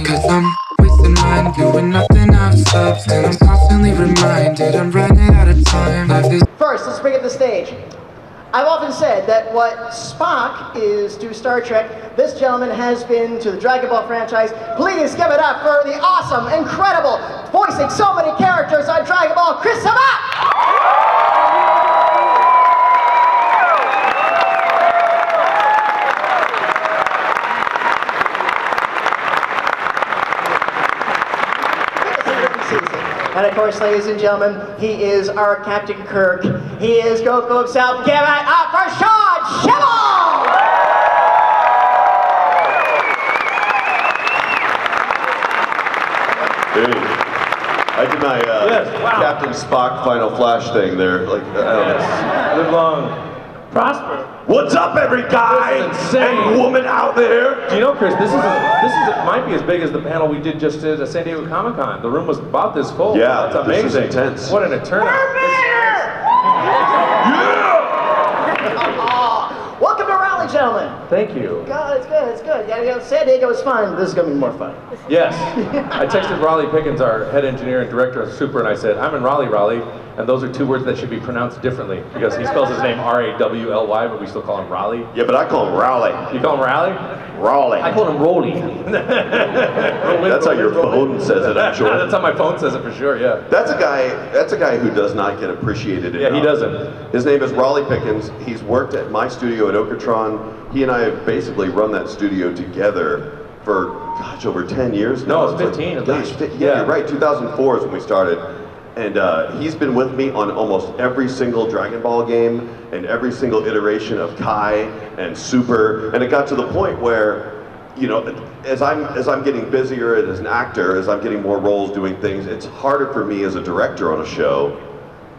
Cause I'm wasting mine, doing nothing of substance. I'm constantly reminded I'm running out of time. Life is First, let's bring up the stage. I've often said that what Spock is to Star Trek, this gentleman has been to the Dragon Ball franchise. Please give it up for the awesome, incredible, voicing so many characters on Dragon Ball, Chris Sabat! And of course, ladies and gentlemen, he is our Captain Kirk. He is Goku himself. Give it up for Schemmel! Hey, I did my Captain Spock Final Flash thing there. Like, Live long, prosper. What's up, every guy and woman out there? Do you know, Chris? This might be as big as the panel we did just at San Diego Comic-Con. The room was about this full. Yeah, that's amazing. This is intense. What an turnout! Welcome to Raleigh, gentlemen. Thank you. God, it's good, it's good. Yeah, San Diego was fun. This is going to be more fun. Yes. I texted Raleigh Pickens, our head engineer and director of Super, and I said, I'm in Raleigh, and those are two words that should be pronounced differently, because he spells his name R-A-W-L-Y, but we still call him Raleigh. Yeah, but I call him Raleigh. You call him Raleigh? Raleigh. I call him Rolly. That's how your phone says it, I'm sure. That's how my phone says it for sure, yeah. That's a guy who does not get appreciated enough. Yeah, he doesn't. His name is Raleigh Pickens. He's worked at my studio at Okatron. He and I have basically run that studio together for, gosh, over 10 years now. No, it's 15 at least. Yeah, you're right, 2004 is when we started. And he's been with me on almost every single Dragon Ball game and every single iteration of Kai and Super. And it got to the point where, you know, as I'm getting busier as an actor, as I'm getting more roles doing things, it's harder for me as a director on a show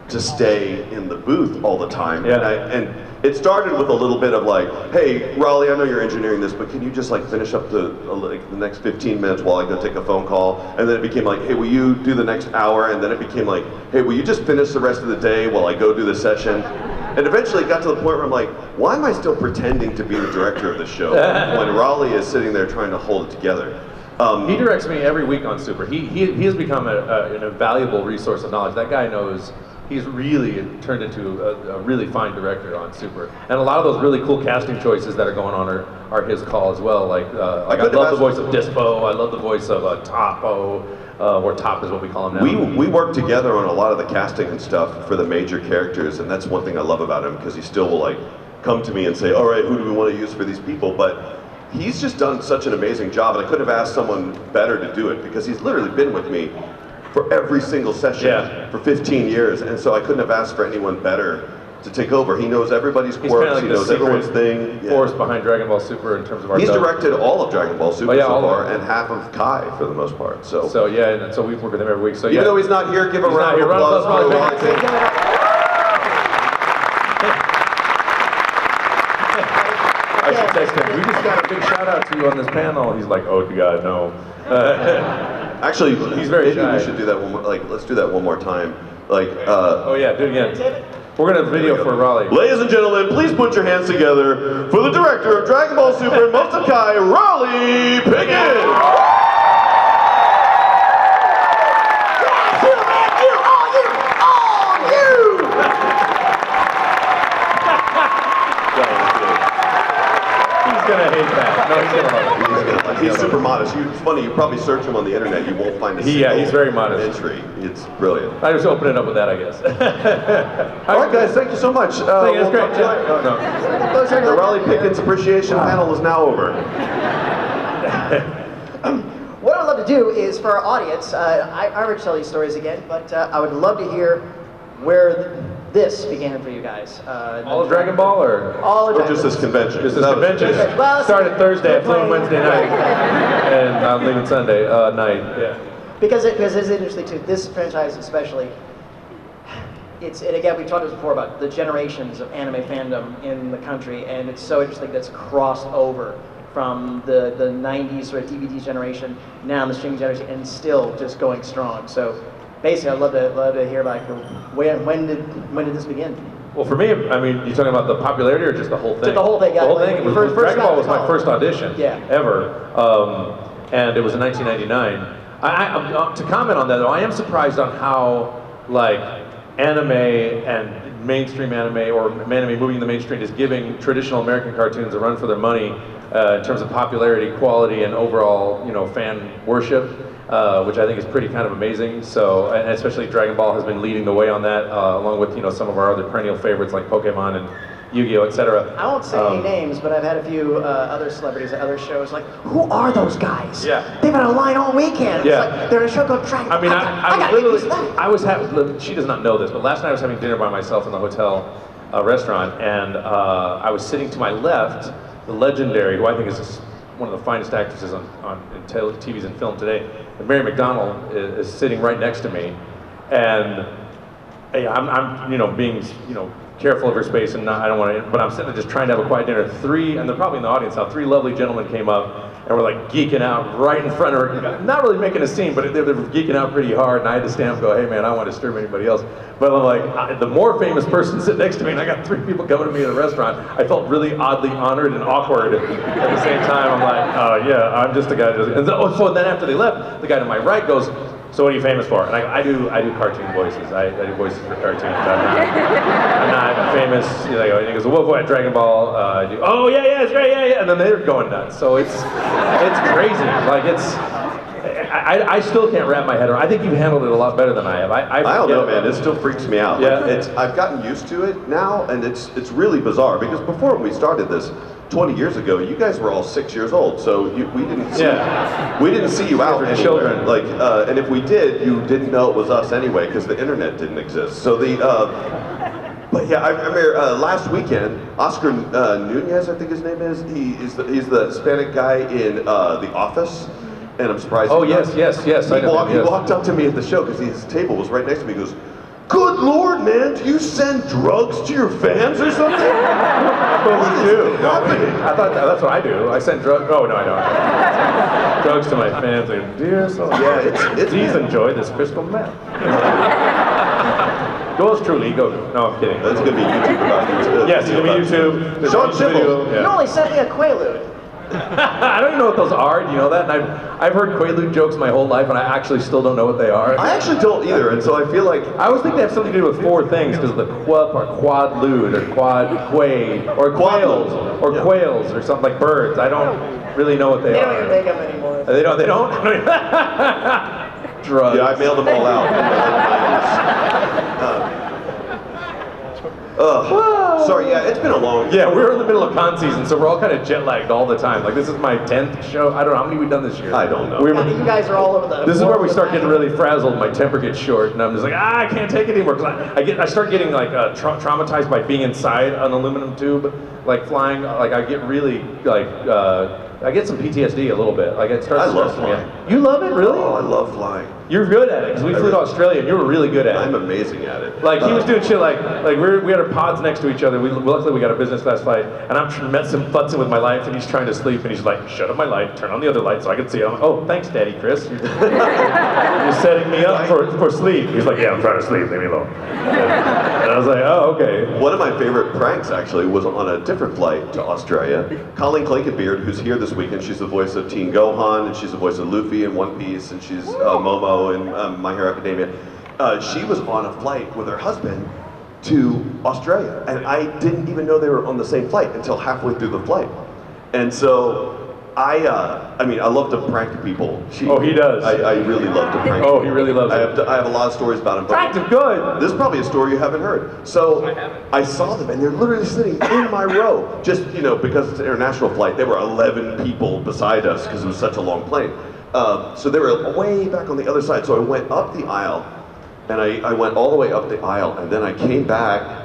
to stay in the booth all the time. Yeah. And it started with a little bit of like, hey, Raleigh, I know you're engineering this, but can you just like finish up the next 15 minutes while I go take a phone call? And then it became like, hey, will you do the next hour? And then it became like, hey, will you just finish the rest of the day while I go do the session? And eventually it got to the point where I'm like, why am I still pretending to be the director of the show when Raleigh is sitting there trying to hold it together? He directs me every week on Super. He has become an invaluable resource of knowledge. That guy knows. He's really turned into a really fine director on Super. And a lot of those really cool casting choices that are going on are his call as well. Like I love the voice of Dispo, I love the voice of Topo, or Top is what we call him now. We work together on a lot of the casting and stuff for the major characters, and that's one thing I love about him, because he still will like come to me and say, all right, who do we want to use for these people? But he's just done such an amazing job, and I couldn't have asked someone better to do it, because he's literally been with me for every single session for 15 years, and so I couldn't have asked for anyone better to take over. He knows everybody's quirks, like he knows everyone's thing. Force behind Dragon Ball Super in terms of our He's directed all of Dragon Ball Super so far, of and half of Kai for the most part. So yeah, and so we work with him every week. So even though he's not here, give a round of applause for Raleigh. I should text him. We just got a big shout out to you on this panel. He's like, oh God, no. Actually, he's very shy. We should do that one more, let's do that one more time. Oh yeah, do it again. We're gonna video for Raleigh. Ladies and gentlemen, please put your hands together for the director of Dragon Ball Super and most of Kai, Raleigh Pickens! Gonna hate that. No, he's gonna love it. He's super modest. It's funny, you probably search him on the internet, you won't find a single he's very modest. entry. It's brilliant. I just open it up with that, I guess. All right, guys, thank you so much. That's great. The Raleigh Pickens Appreciation Panel is now over. What I'd love to do is, for our audience, I already tell these stories again, but I would love to hear where this began for you guys. All of Dragon Ball, or just this convention? Just this convention. Well, started Thursday. I flew on Wednesday night, and I'm leaving Sunday night. Yeah. Because it's interesting too. This franchise especially. And again, we talked before about the generations of anime fandom in the country, and it's so interesting that's crossed over from the 90s sort of DVD generation, now in the streaming generation, and still just going strong. So basically, I'd love to hear like when did this begin? Well, for me, I mean, you talking about the popularity or just the whole thing? Just the whole thing. Yeah, the whole thing. First Dragon Ball was my first audition ever. and it was in 1999. To comment on that though, I am surprised on how like anime and mainstream anime or anime moving in the mainstream is giving traditional American cartoons a run for their money in terms of popularity, quality, and overall fan worship, which I think is pretty kind of amazing. So, and especially Dragon Ball has been leading the way on that, along with some of our other perennial favorites like Pokemon and Yu-Gi-Oh, etc. I won't say any names, but I've had a few other celebrities at other shows like, who are those guys? Yeah. They've been online all weekend. Yeah. It's like they're in a show called Dragon. I mean, I gotta get literally, these back. I was having, she does not know this, but last night I was having dinner by myself in the hotel restaurant, and I was sitting to my left, the legendary, who I think is one of the finest actresses in TVs and film today, and Mary McDonnell is sitting right next to me, and hey, I'm being careful of her space, and I don't want to, but I'm sitting there just trying to have a quiet dinner. And they're probably in the audience now, 3 lovely gentlemen came up and were like geeking out right in front of her, not really making a scene, but they were geeking out pretty hard, and I had to stand up and go, hey man, I don't want to disturb anybody else. But I'm like, the more famous person sitting next to me, and I got 3 people coming to me at a restaurant, I felt really oddly honored and awkward. At the same time, I'm like, yeah, I'm just a guy. So then after they left, the guy to my right goes, so what are you famous for? And I do cartoon voices. I do voices for cartoons. I'm not famous. And he goes, well, what, Dragon Ball? I do, oh yeah, it's great, yeah. And then they're going nuts. So it's crazy. Like I still can't wrap my head around. I think you've handled it a lot better than I have. I don't know, man. It still freaks me out. Yeah. Like, I've gotten used to it now, and it's really bizarre because before when we started this 20 years ago, you guys were all 6 years old, so we didn't see you out anywhere. Children. Like, and if we did, you didn't know it was us anyway because the internet didn't exist. So but yeah, I remember last weekend, Oscar Nunez, I think his name is. He's the Hispanic guy in The Office. And I'm surprised. Oh yes. He walked up to me at the show because his table was right next to me. He goes, "Good Lord, man, do you send drugs to your fans or something?" What we do? I thought that's what I do. I send drugs. Oh no, I don't. Drugs to my fans. Like, dear soul. Yeah, please enjoy this crystal meth. Yours truly, go. No, I'm kidding. That's gonna be YouTube about YouTube. Yes, it's gonna be YouTube. Sean Schemmel. You only sent me a Quaalude. I don't even know what those are. Do you know that? And I've heard Quaalude jokes my whole life, and I actually still don't know what they are. I actually don't either, and so I feel like I always think they have something to do with 4 things because of the quap or quadlude or quay or quails or quails or something like birds. I don't really know what they are. They don't even make them anymore. They don't. Drugs. yeah, I mailed them all out. Sorry, yeah, it's been a long. Yeah, we're in the middle of con season, so we're all kind of jet lagged all the time. Like this is my 10th show. I don't know how many we've done this year. I don't know. You guys are all over the. This is where we start getting really frazzled. My temper gets short, and I'm just like, I can't take it anymore. Cause I start getting like traumatized by being inside an aluminum tube, like flying. Like I get really like I get some PTSD a little bit. Like it starts. I love stressing me flying. out. You love it, really? Oh, I love flying. You're good at it because we flew to Australia, and you were really good at it. I'm amazing at it. Like he was doing shit like we had our pods next to each other. Luckily we got a business class flight, and I'm futzing with my life, and he's trying to sleep, and he's like, shut up my light, turn on the other light so I can see. I'm like, oh, thanks, Daddy Chris. You're setting me up for sleep. He's like, yeah, I'm trying to sleep, leave me alone. And I was like, oh, okay. One of my favorite pranks actually was on a different flight to Australia. Colleen Clinkenbeard, who's here this weekend, she's the voice of Teen Gohan, and she's the voice of Luffy in One Piece, and she's Momo in My Hero Academia. She was on a flight with her husband to Australia, and I didn't even know they were on the same flight until halfway through the flight. And so I love to prank people. He does. I really love to prank. Oh, he really loves it. I have a lot of stories about him. Pranked him good. This is probably a story you haven't heard. So I saw them, and they're literally sitting in my row. Just because it's an international flight, there were 11 people beside us because it was such a long plane. So they were way back on the other side. So I went up the aisle, and I went all the way up the aisle, and then I came back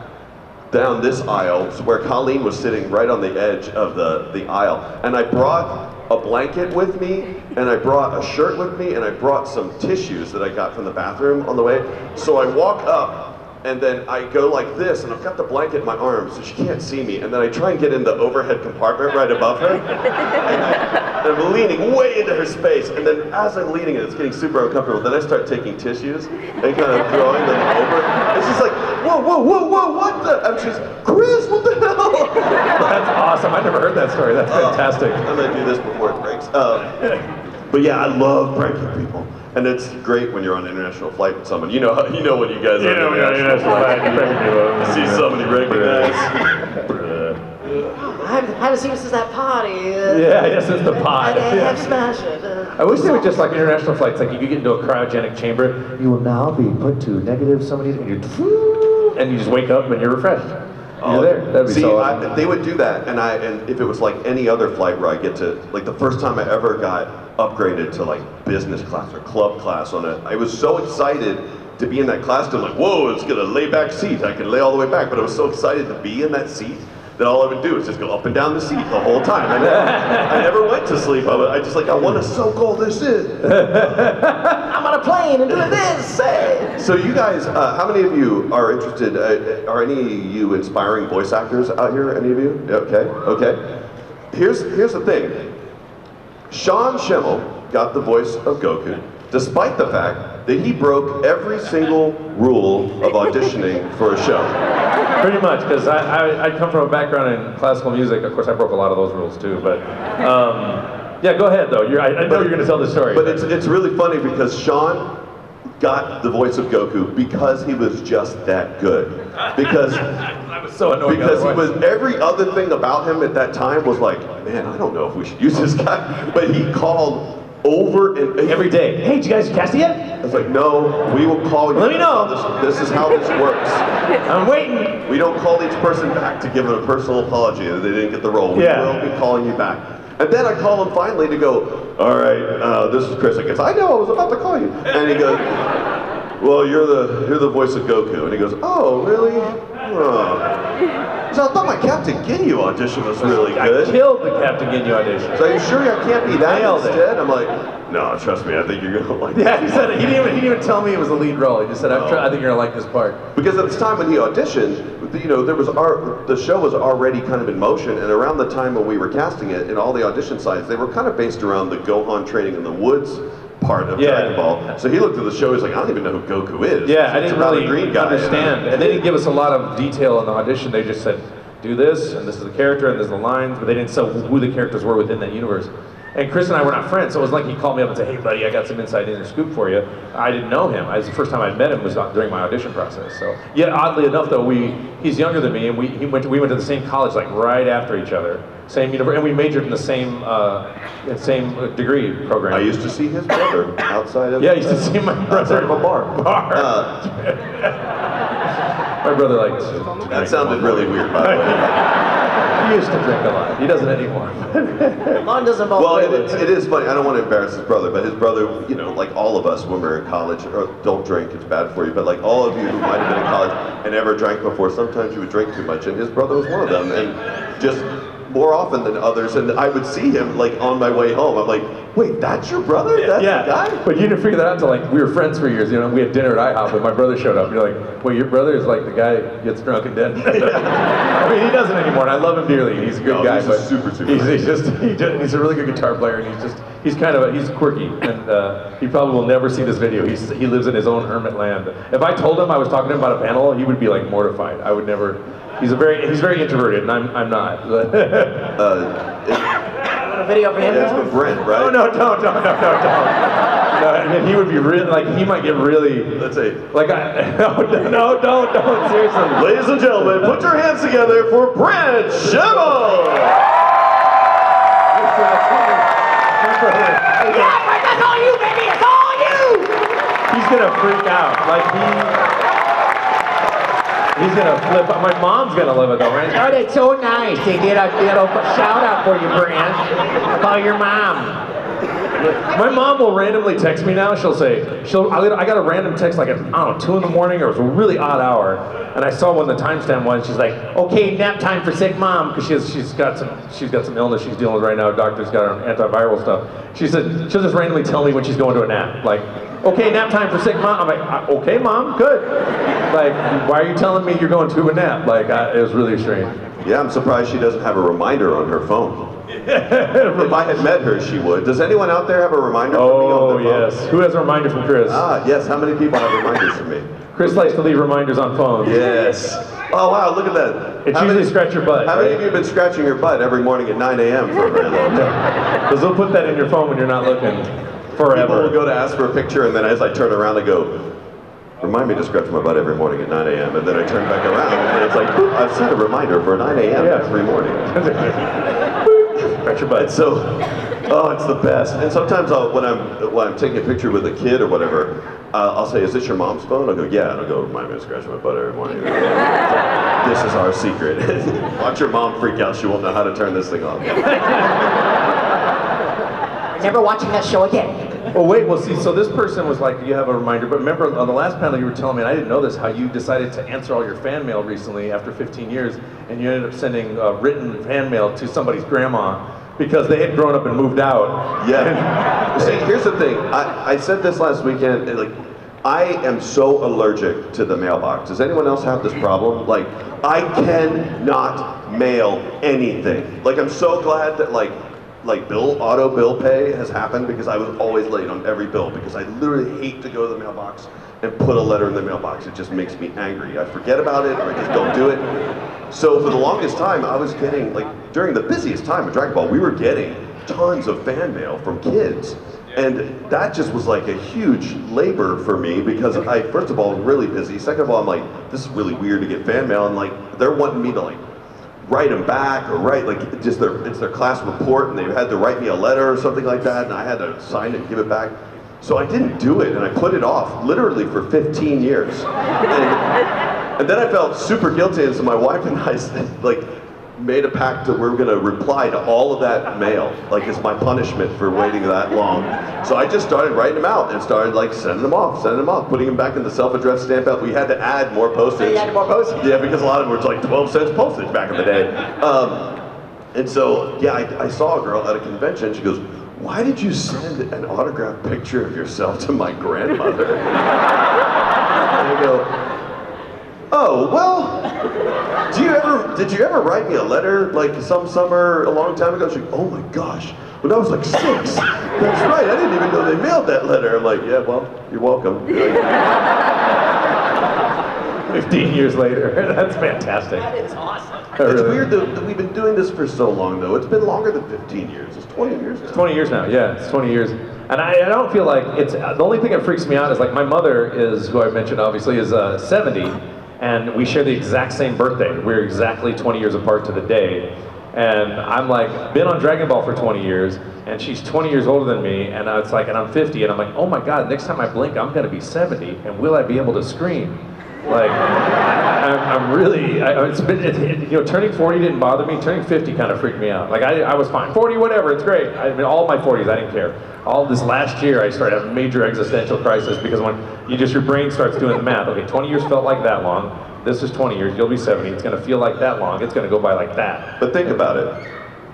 down this aisle where Colleen was sitting right on the edge of the aisle. And I brought a blanket with me, and I brought a shirt with me, and I brought some tissues that I got from the bathroom on the way. So I walk up, and then I go like this, and I've got the blanket in my arms, so she can't see me, and then I try and get in the overhead compartment right above her, and I'm leaning way into her space, and then as I'm leaning, it's getting super uncomfortable, then I start taking tissues and kind of throwing them over, and she's like, whoa, what the? And she's, Chris, what the hell? That's awesome. I never heard that story. That's fantastic. I'm gonna do this before it breaks. But yeah, I love pranking people. And it's great when you're on an international flight with someone. You know when you guys are on an international flight. You see somebody recognize. I haven't seen you since that party. Yeah, since the pod. I have smashed it. I wish they would just like international flights, like you could get into a cryogenic chamber. You will now be put to negative so many, and you just wake up and you're refreshed. You're there. That'd be so awesome. They would do that, and if it was like any other flight where I get to, like the first time I ever got upgraded to like business class or club class on it, I was so excited to be in that class. I'm like, whoa, it's gonna lay back seat. I can lay all the way back, but I was so excited to be in that seat that all I would do is just go up and down the seat the whole time. I never went to sleep. I just like, I want to soak all this in. I'm on a plane and doing this. So you guys, how many of you are interested, are any of you inspiring voice actors out here? Any of you? Okay. Here's the thing. Schemmel got the voice of Goku, despite the fact that he broke every single rule of auditioning for a show. Pretty much, because I come from a background in classical music. Of course, I broke a lot of those rules too. But yeah, go ahead though. I know you're going to tell the story. But it's really funny because Sean got the voice of Goku because he was just that good. Because I was so annoyed. Because every other thing about him at that time was like, man, I don't know if we should use this guy. But he called over and every day. Hey, did you guys cast it yet? I was like, no, we will call you. Let me know. This is how this works. I'm waiting. We don't call each person back to give them a personal apology that they didn't get the role. We will be calling you back. And then I call him finally to go, all right, this is Chris. I guess I know, I was about to call you. And he goes, well, you're the voice of Goku. And he goes, oh, really? Oh. So I thought my Captain Ginyu audition was really good. I killed the Captain Ginyu audition. So are you sure I can't be that instead? I'm like, no, trust me, I think you're gonna like it. Yeah, he said it. He didn't even tell me it was a lead role. He just said, I think you're gonna like this part. Because at the time when he auditioned, the show was already kind of in motion, and around the time when we were casting it, in all the audition sites, they were kind of based around the Gohan training in the woods part of Dragon Ball. So he looked at the show, he's like, I don't even know who Goku is. Yeah, I didn't really understand. And they didn't give us a lot of detail in the audition. They just said, do this, and this is the character, and there's the lines, but they didn't say who the characters were within that universe. And Chris and I were not friends, so it was like he called me up and said, hey buddy, I got some inside scoop for you. I didn't know him. The first time I met him was during my audition process. So, yet oddly enough though, he's younger than me, and we went to the same college like right after each other. Same university, and we majored in the same degree program. I used to see his brother outside of I used to see my brother outside of a bar. My brother liked to that sounded really weird, by the way. He used to drink a lot. He doesn't anymore. Mine doesn't involve Well, it is funny. I don't want to embarrass his brother, but his brother, like all of us when we're in college, or don't drink, it's bad for you, but like all of you who might have been in college and never drank before, sometimes you would drink too much, and his brother was one of them, and just more often than others, and I would see him like on my way home. I'm like, wait, that's your brother? That's the guy? But you didn't figure that out until like we were friends for years. We had dinner at IHOP and my brother showed up. You're like, wait, your brother is like the guy who gets drunk and dead. I mean, he doesn't anymore, and I love him dearly. He's a good guy, he's but super he's a really good guitar player, and he's quirky, and he probably will never see this video. He lives in his own hermit land. If I told him I was talking to him about a panel, he would be like mortified. I would never. He's very introverted, and I'm not. A video for him? That's with Brent, right? No, don't. No, and he would be really, like, he might get really, Let's see. like, don't, seriously. Ladies and gentlemen, put your hands together for Brent Schemmel! Yeah, Frank, that's all you, baby! It's all you! He's gonna freak out. Like, he's gonna flip out. My mom's gonna love it though, right? Oh, that's so nice. They did a little shout out for you, Brent, about your mom. My mom will randomly text me now. She'll say, I got a random text like at, 2 in the morning, or it was a really odd hour, and I saw when the timestamp was. She's like, okay, nap time for sick mom, because she's got some illness she's dealing with right now. Doctor's got her antiviral stuff. She said she'll just randomly tell me when she's going to a nap, like, okay, nap time for sick mom. I'm like, okay, mom, good. Like, why are you telling me you're going to a nap? Like, it was really strange. Yeah, I'm surprised she doesn't have a reminder on her phone. If I had met her, she would. Does anyone out there have a reminder for me on their phone? Yes. Who has a reminder from Chris? Yes. How many people have reminders for me? Chris likes to leave reminders on phones. Yes. Oh, wow, look at that. It's usually scratch your butt. How many of you have been scratching your butt every morning at 9 a.m. for a very long time? Because they'll put that in your phone when you're not looking forever. People will go to ask for a picture, and then as I turn around, I go, remind me to scratch my butt every morning at 9 a.m. And then I turn back around, and it's like, I've set a reminder for 9 a.m. every morning. Scratch your butt. So, oh, it's the best. And sometimes when I'm taking a picture with a kid or whatever, I'll say, is this your mom's phone? I'll go, yeah. And I'll go, remind me to scratch my butt every morning. This is our secret. Watch your mom freak out. She won't know how to turn this thing off. I'm never watching that show again. Well, wait, well, see, so this person was like, you have a reminder, but remember on the last panel you were telling me, and I didn't know this, how you decided to answer all your fan mail recently after 15 years, and you ended up sending written fan mail to somebody's grandma because they had grown up and moved out. Yeah. See, here's the thing. I said this last weekend, like, I am so allergic to the mailbox. Does anyone else have this problem? Like, I cannot mail anything. Like, I'm so glad that, like auto bill pay has happened, because I was always late on every bill, because I literally hate to go to the mailbox and put a letter in the mailbox. It just makes me angry. I forget about it, or I just don't do it. So for the longest time, I was getting, like, during the busiest time of Dragon Ball, we were getting tons of fan mail from kids. And that just was like a huge labor for me, because I, first of all, was really busy. Second of all, I'm like, this is really weird to get fan mail, and like, they're wanting me to like, write them back, or write, like, it's their class report, and they had to write me a letter or something like that, and I had to sign it and give it back. So I didn't do it, and I put it off, literally for 15 years. And then I felt super guilty, and so my wife and I, like, made a pact that we're gonna reply to all of that mail, like, it's my punishment for waiting that long. So I just started writing them out and started like sending them off, putting them back in the self-addressed stamp out. We had to add more postage. You had more postage? Yeah, because a lot of them were like 12 cents postage back in the day. And so, yeah, I saw a girl at a convention, she goes, why did you send an autographed picture of yourself to my grandmother? And I go, oh, well, did you ever write me a letter, like, some summer a long time ago? She's like, oh my gosh, when I was like 6. That's right, I didn't even know they mailed that letter. I'm like, yeah, well, you're welcome. 15 years later. That's fantastic. That is awesome. It's weird that we've been doing this for so long, though. It's been longer than 15 years. It's 20 years now. It's 20 years now, yeah, it's 20 years. And I don't feel like it's, the only thing that freaks me out is, like, my mother is, who I mentioned obviously, is 70, and we share the exact same birthday. We're exactly 20 years apart to the day. And I'm like, been on Dragon Ball for 20 years, and she's 20 years older than me, and it's like, and I'm 50, and I'm like, oh my God, next time I blink, I'm gonna be 70, and will I be able to scream? Like, I'm really, you know, turning 40 didn't bother me, turning 50 kind of freaked me out. Like, I was fine, 40, whatever, it's great. I mean, all my 40s, I didn't care. All this last year, I started having a major existential crisis, because when your brain starts doing the math, okay, 20 years felt like that long, this is 20 years, you'll be 70, it's gonna feel like that long, it's gonna go by like that. But think about it.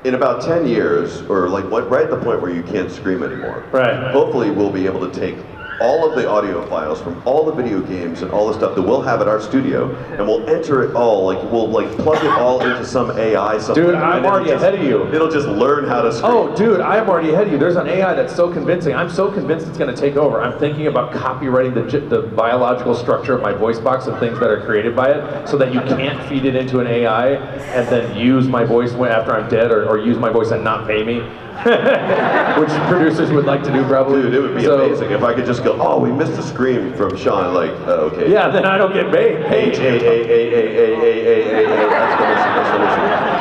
In about 10 years, or like right at the point where you can't scream anymore, right? Hopefully we'll be able to take all of the audio files from all the video games and all the stuff that we'll have at our studio, and we'll enter it all, like, we'll like plug it all into some AI somewhere. Dude, I'm already ahead of you. It'll just learn how to scream. Oh, dude, I'm already ahead of you. There's an AI that's so convincing. I'm so convinced it's going to take over. I'm thinking about copywriting the biological structure of my voice box and things that are created by it, so that you can't feed it into an AI and then use my voice after I'm dead, or use my voice and not pay me. Which producers would like to do, probably. Dude, it would be amazing if I could just go, oh, we missed a scream from Sean, like, okay. Yeah, then I don't get paid. That's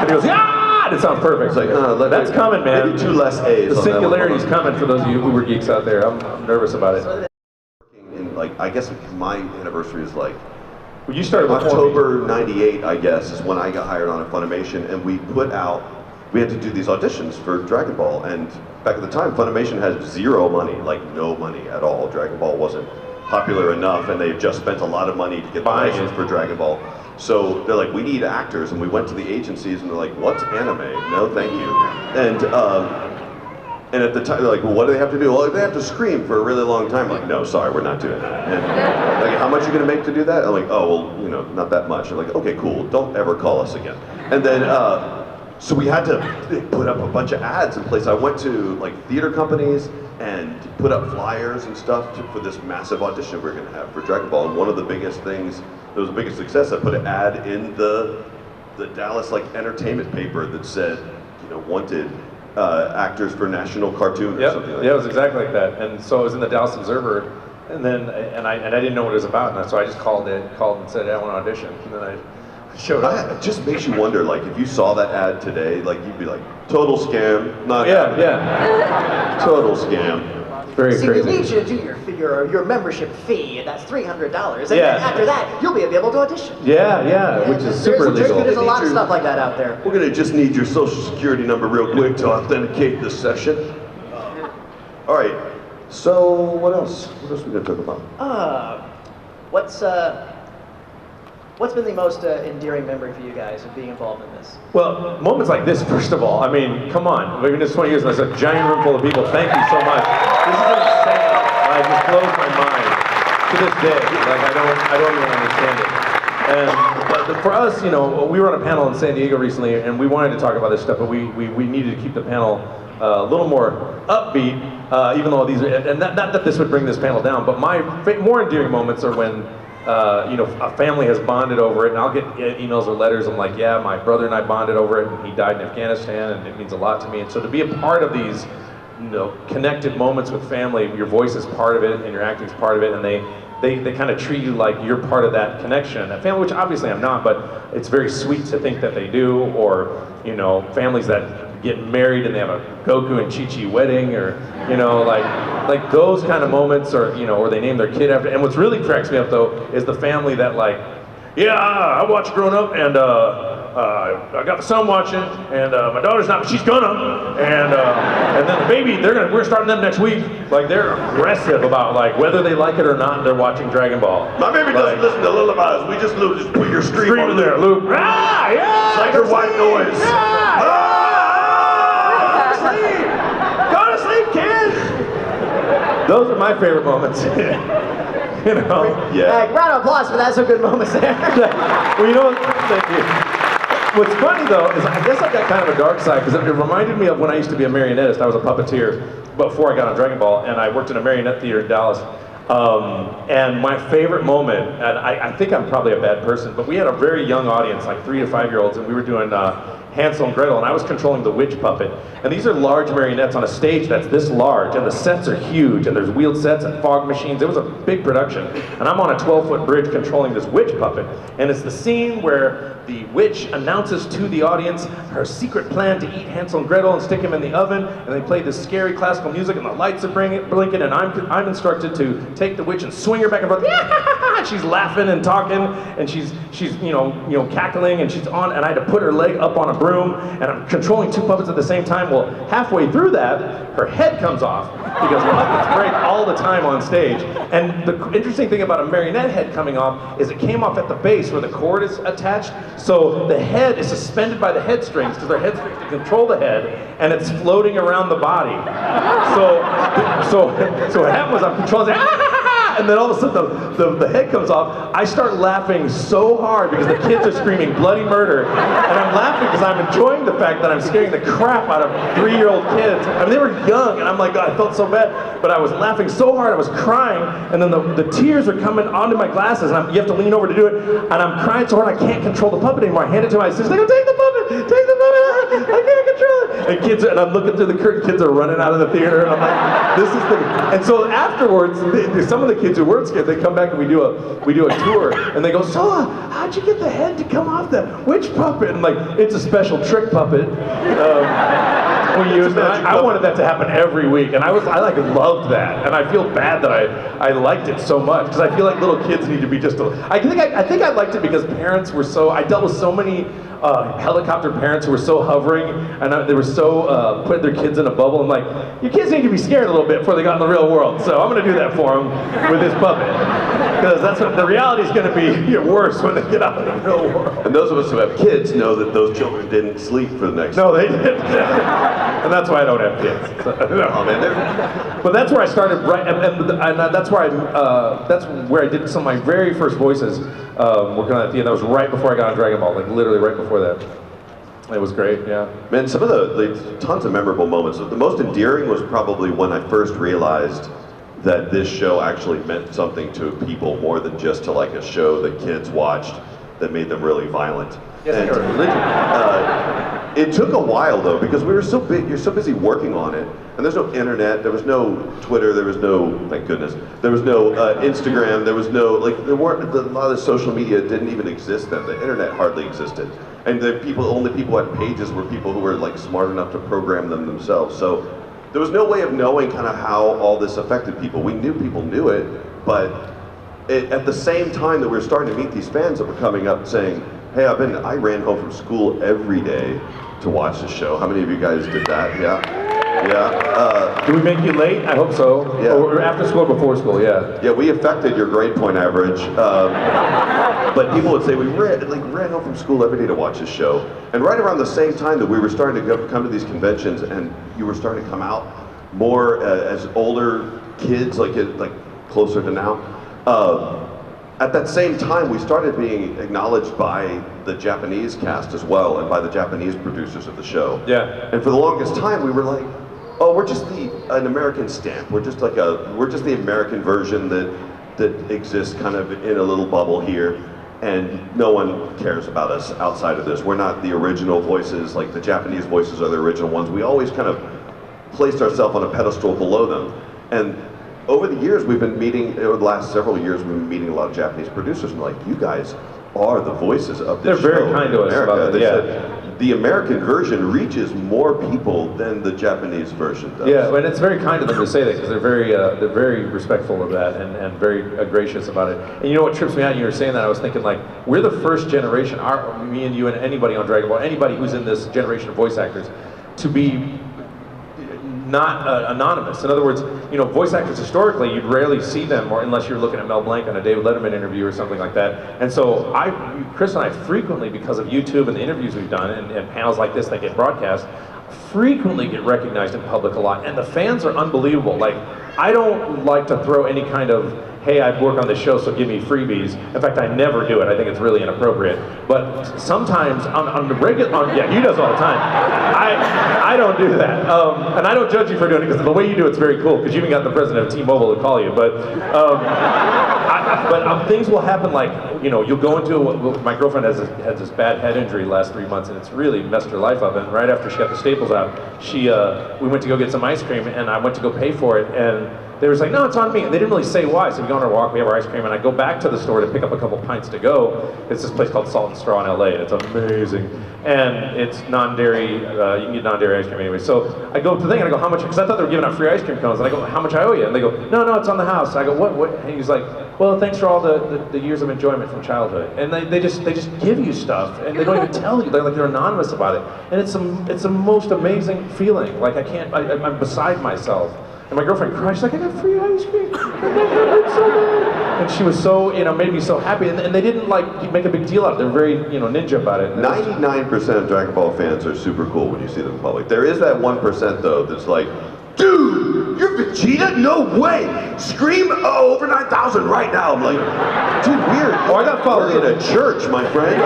And he goes, yeah! And it sounds perfect. It's like, that's coming, man. Maybe 2 less A's. The singularity's coming for those of you Uber geeks out there. I'm nervous about it. And like, I guess my anniversary is like, well, you started October '98, I guess, is when I got hired on at Funimation, and we had to do these auditions for Dragon Ball, and back at the time, Funimation had zero money, like no money at all. Dragon Ball wasn't popular enough, and they just spent a lot of money to get the license for Dragon Ball. So they're like, we need actors, and we went to the agencies, and they're like, what's anime? No, thank you. And at the time, they're like, well, what do they have to do? Well, they have to scream for a really long time. I'm like, no, sorry, we're not doing that. And like, how much are you gonna make to do that? I'm like, oh, well, you know, not that much. They're like, okay, cool, don't ever call us again. And then, so we had to put up a bunch of ads in place. I went to like theater companies and put up flyers and stuff for this massive audition we were gonna have for Dragon Ball. And one of the biggest things, that was the biggest success, I put an ad in the the Dallas like entertainment paper that said, you know, wanted actors for national cartoon or something like that. Yeah, it was exactly like that. And so it was in the Dallas Observer, and then I didn't know what it was about, and so I just called and said, I want to audition, and then I showed up. It just makes you wonder, like, if you saw that ad today, like, you'd be like, total scam, not total scam. Very See, crazy. we need you to do your membership fee, and that's $300. And then Yeah. after that, you'll be able to audition. Yeah, which is super legal. There's a lot of stuff like that out there. We're gonna just need your social security number real quick to authenticate this session. All right, so what else? What else are we gonna talk about? What's been the most endearing memory for you guys of being involved in this? Well, moments like this, first of all, I mean, come on. We've been doing this 20 years, and there's a giant room full of people. Thank you so much. This is insane. It just blows my mind to this day. Like, I don't even understand it. And for us, you know, we were on a panel in San Diego recently, and we wanted to talk about this stuff, but we needed to keep the panel a little more upbeat, even though these are, and not that this would bring this panel down, but my more endearing moments are when you know, a family has bonded over it, and I'll get emails or letters. I'm like, yeah, my brother and I bonded over it, and he died in Afghanistan, and it means a lot to me. And so to be a part of these, you know, connected moments with family, your voice is part of it, and your acting is part of it, and they kind of treat you like you're part of that connection, that family, which obviously I'm not, but it's very sweet to think that they do. Or, you know, families that get married and they have a Goku and Chi-Chi wedding, or, you know, like those kind of moments, or, you know, or they name their kid after. And what's really cracks me up though is the family that, like, yeah, I watched growing up, and I got the son watching, and my daughter's not, but she's gonna, and then the baby, we're starting them next week. Like, they're aggressive about, like, whether they like it or not, they're watching Dragon Ball. My baby doesn't listen to lullabies. We just put your stream on in there, Luke. Ah, yeah! It's like your white noise. Yeah. Go to sleep, kids! Those are my favorite moments. You know? Yeah. Round of applause for that. Some good moments there. Well, you know what? Thank you. What's funny though is I guess I've got kind of a dark side, because it reminded me of when I used to be a marionnettist. I was a puppeteer before I got on Dragon Ball, and I worked in a marionette theater in Dallas. And my favorite moment, and I think I'm probably a bad person, but we had a very young audience, like 3 to 5 year olds, and we were doing Hansel and Gretel, and I was controlling the witch puppet. And these are large marionettes on a stage that's this large, and the sets are huge, and there's wheeled sets and fog machines. It was a big production. And I'm on a 12-foot bridge controlling this witch puppet. And it's the scene where the witch announces to the audience her secret plan to eat Hansel and Gretel and stick him in the oven, and they play this scary classical music, and the lights are blinking, and I'm instructed to take the witch and swing her back and forth. Yeah! She's laughing and talking, and she's you know cackling, and she's on, and I had to put her leg up on a broom, and I'm controlling 2 puppets at the same time. Well, halfway through that, her head comes off, because puppets break all the time on stage. And the interesting thing about a marionette head coming off is it came off at the base where the cord is attached, so the head is suspended by the head strings, because they're head strings to control the head, and it's floating around the body. So what happened was I'm controlling, and then all of a sudden the head comes off. I start laughing so hard because the kids are screaming bloody murder, and I'm laughing because I'm enjoying the fact that I'm scaring the crap out of 3-year-old kids. I mean, they were young, and I'm like, God, I felt so bad, but I was laughing so hard, I was crying, and then the tears are coming onto my glasses, and you have to lean over to do it, and I'm crying so hard I can't control the puppet anymore. I hand it to my sister, I go, take the puppet, I can't control it. And I'm looking through the curtain, kids are running out of the theater, and I'm like, this is the, and so afterwards, some of the kids who weren't scared, they come back and we do a tour, and they go, so how'd you get the head to come off that witch puppet? And I'm like, it's a special trick puppet. We used it. I wanted that to happen every week, and I like loved that, and I feel bad that I liked it so much, because I feel like little kids need to be just I think I liked it because parents were so, I dealt with so many helicopter parents who were so hovering, and they were so putting their kids in a bubble. I'm like, your kids need to be scared a little bit before they got in the real world, so I'm going to do that for them with this puppet, because that's what the reality is going to be worse when they get out in the real world. And those of us who have kids know that those children didn't sleep for the next. No, they didn't. And that's why I don't have kids. So, no. Oh man, but that's where I started, and that's where I did some of my very first voices working on that theater. That was right before I got on Dragon Ball, like literally right before that. It was great, yeah. Man, some of the tons of memorable moments. The most endearing was probably when I first realized that this show actually meant something to people more than just to like a show that kids watched that made them really violent. Yes, And, you're a religion. it took a while though, because we were so big, you're so busy working on it, and there's no internet, there was no Twitter, there was no, thank goodness, there was no Instagram, there was no, like, there weren't, a lot of social media didn't even exist then, the internet hardly existed. And the only people who had pages were people who were like smart enough to program them themselves. So there was no way of knowing kind of how all this affected people. We knew people knew it, but at the same time that we were starting to meet these fans that were coming up saying, hey, I ran home from school every day to watch the show. How many of you guys did that? Yeah. Yeah. Do we make you late? I hope so. Yeah. Or after school, before school, yeah. Yeah, we affected your grade point average. But people would say we ran home from school every day to watch this show. And right around the same time that we were starting to come to these conventions, and you were starting to come out more as older kids, like closer to now. At that same time, we started being acknowledged by the Japanese cast as well, and by the Japanese producers of the show. Yeah. And for the longest time, we were like, oh, we're just an American stamp. We're just the American version that exists kind of in a little bubble here, and no one cares about us outside of this. We're not the original voices, like the Japanese voices are the original ones. We always kind of placed ourselves on a pedestal below them. And over the years, over the last several years, we've been meeting a lot of Japanese producers, and like, you guys are the voices of this show. They're very kind to us about it, yeah. The American version reaches more people than the Japanese version does. Yeah, and it's very kind of them to say that, because they're very respectful of that and very gracious about it. And you know what trips me out? You were saying that, I was thinking like, we're the first generation, me and you and anybody on Dragon Ball, anybody who's in this generation of voice actors, to be not anonymous. In other words, you know, voice actors historically, you'd rarely see them, or unless you're looking at Mel Blanc on a David Letterman interview or something like that. And so Chris and I frequently, because of YouTube and the interviews we've done and panels like this that get broadcast, frequently get recognized in public a lot. And the fans are unbelievable. Like, I don't like to throw any kind of, hey, I work on this show, so give me freebies. In fact, I never do it. I think it's really inappropriate. But sometimes on the regular, yeah, he does all the time. I don't do that. And I don't judge you for doing it, because the way you do it's very cool, because you even got the president of T-Mobile to call you. But things will happen, like, you know, you'll go into, my girlfriend has this bad head injury the last 3 months, and it's really messed her life up. And right after she got the staples out, we went to go get some ice cream, and I went to go pay for it, and they was like, no, it's on me. And they didn't really say why. So we go on our walk, we have our ice cream, and I go back to the store to pick up a couple pints to go. It's this place called Salt and Straw in LA, and it's amazing. And it's non-dairy, you can get non-dairy ice cream anyway. So I go to the thing, and I go, how much? Because I thought they were giving out free ice cream cones. And I go, how much I owe you? And they go, no, it's on the house. I go, what? And he's like, well, thanks for all the years of enjoyment from childhood. And they just give you stuff, and they don't even tell you. They're anonymous about it. And it's the most amazing feeling. Like, I'm beside myself. And my girlfriend cried. She's like, I got free ice cream. It's so good. And she was so, made me so happy. And they didn't like make a big deal out of it. They're very, ninja about it. 99% of Dragon Ball fans are super cool when you see them in public. There is that 1% though that's like, dude, you're Vegeta? No way! Scream over 9,000 right now. I'm like, dude, weird. Oh, I got followed in a church, my friend.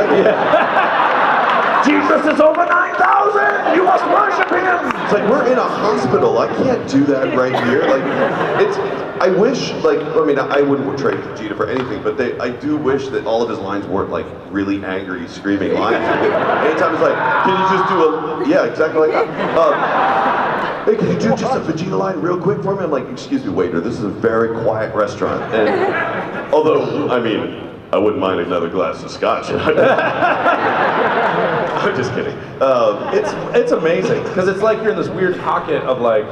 Jesus is over 9,000! You must worship him! It's like, we're in a hospital. I can't do that right here. Like, I wish, I wouldn't trade Vegeta for anything, but I do wish that all of his lines weren't like really angry, screaming lines. Anytime it's like, can you just do yeah, exactly like that. Hey, can you do just a Vegeta line real quick for me? I'm like, excuse me, waiter, this is a very quiet restaurant. And although, I wouldn't mind another glass of scotch. I'm just kidding. It's amazing, because it's like you're in this weird pocket of like,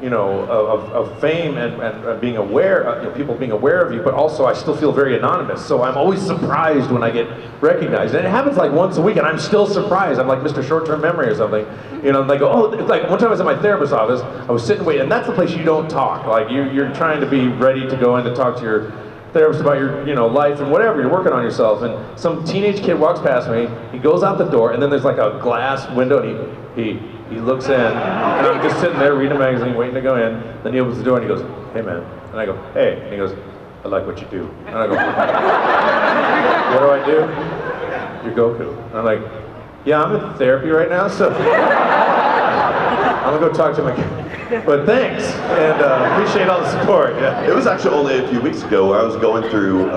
of fame and being aware, people being aware of you, but also I still feel very anonymous. So I'm always surprised when I get recognized. And it happens like once a week, and I'm still surprised. I'm like Mr. Short-Term Memory or something. And they go, oh, like one time I was at my therapist's office, I was sitting waiting, and that's the place you don't talk. Like you're trying to be ready to go in to talk to your therapist about your life and whatever, you're working on yourself, and some teenage kid walks past me, he goes out the door, and then there's like a glass window, and he looks in, and I'm just sitting there reading a magazine, waiting to go in, then he opens the door and he goes, hey man, and I go, hey, and he goes, I like what you do, and I go, what do? You're Goku. And I'm like, yeah, I'm in therapy right now, so I'm gonna go talk to my but thanks, and appreciate all the support. Yeah. It was actually only a few weeks ago where I was going through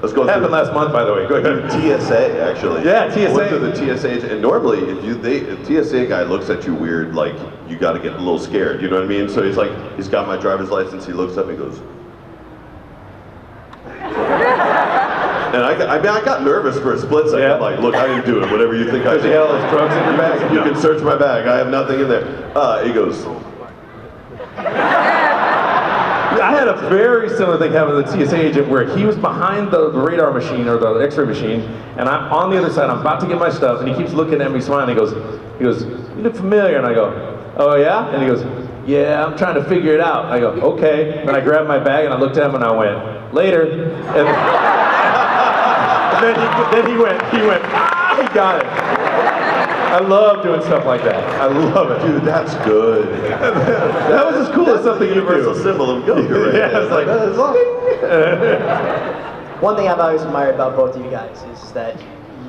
Let's go Happened through last month, by the way. Go ahead. TSA, actually. Yeah, I went TSA. to the TSA, and normally, if a TSA guy looks at you weird, like, you gotta get a little scared, you know what I mean? So he's like, he's got my driver's license, he looks up and goes, and I got nervous for a split second. Yeah. I'm like, look, I didn't do it. Whatever you think I did. Hell, there's drugs in your bag. You can search my bag. I have nothing in there. He goes. I had a very similar thing happen with the TSA agent where he was behind the radar machine or the x-ray machine, and I'm on the other side, I'm about to get my stuff, and he keeps looking at me smiling, he goes, you look familiar, and I go, oh yeah? And he goes, yeah, I'm trying to figure it out. I go, okay. And I grabbed my bag and I looked at him and I went, later. And then he went, he got it. I love doing stuff like that. I love it. Dude, that's good. That was as cool as something you Universal do. symbol of go-go right Yeah, there. it's like, that is awesome. One thing I've always admired about both of you guys is that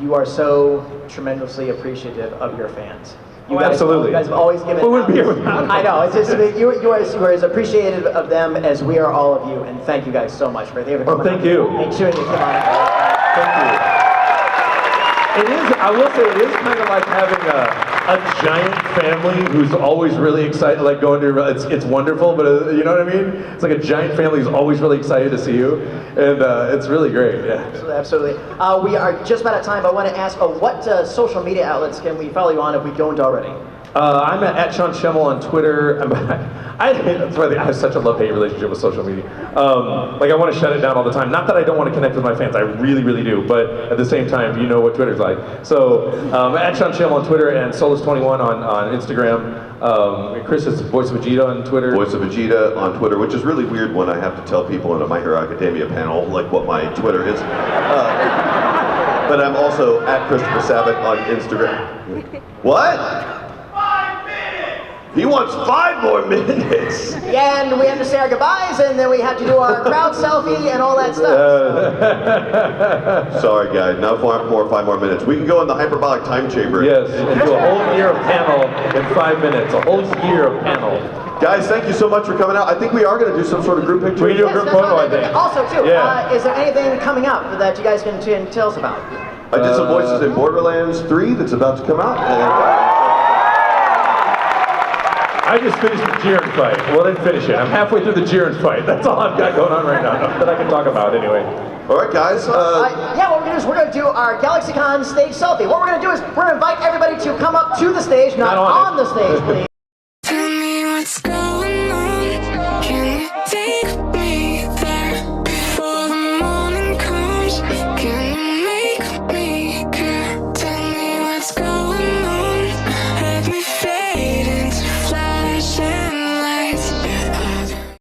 you are so tremendously appreciative of your fans. You guys, absolutely. You guys have always given. We wouldn't be here without them. I know. It's just you are as appreciative of them as we are all of you, and thank you guys so much for coming. Oh, thank you. Make sure you come on. Thank you. It is, I will say, it is kind of like having a giant family who's always really excited, like going to, it's wonderful, but you know what I mean? It's like a giant family who's always really excited to see you, and it's really great, yeah. Absolutely. We are just about at time, but I want to ask, what social media outlets can we follow you on if we don't already? I'm at Sean Schemmel on Twitter. That's why I have such a love-hate relationship with social media. Like I want to shut it down all the time. Not that I don't want to connect with my fans, I really, really do. But at the same time, you know what Twitter's like. So at Sean Schemmel on Twitter and Solus21 on Instagram. Chris is Voice of Vegeta on Twitter. Voice of Vegeta on Twitter, which is really weird when I have to tell people in a My Hero Academia panel like what my Twitter is. But I'm also at Christopher Sabat on Instagram. What? He wants 5 more minutes. Yeah, and we have to say our goodbyes, and then we have to do our crowd selfie and all that stuff. Sorry, guys. Now 5 more minutes. We can go in the hyperbolic time chamber. Yes, and do a whole year of panel in 5 minutes. A whole year of panel. Guys, thank you so much for coming out. I think we are going to do some sort of group picture. We can do a group photo, I think. Also, too, Yeah. is there anything coming up that you guys can tell us about? I did some voices in Borderlands 3 that's about to come out. I just finished the Jiren fight. Well, I didn't finish it. I'm halfway through the Jiren fight. That's all I've got going on right now that I can talk about anyway. All right, guys. Yeah, what we're going to do is we're going to do our Galaxycon stage selfie. What we're going to do is we're going to invite everybody to come up to the stage, not on the stage, please.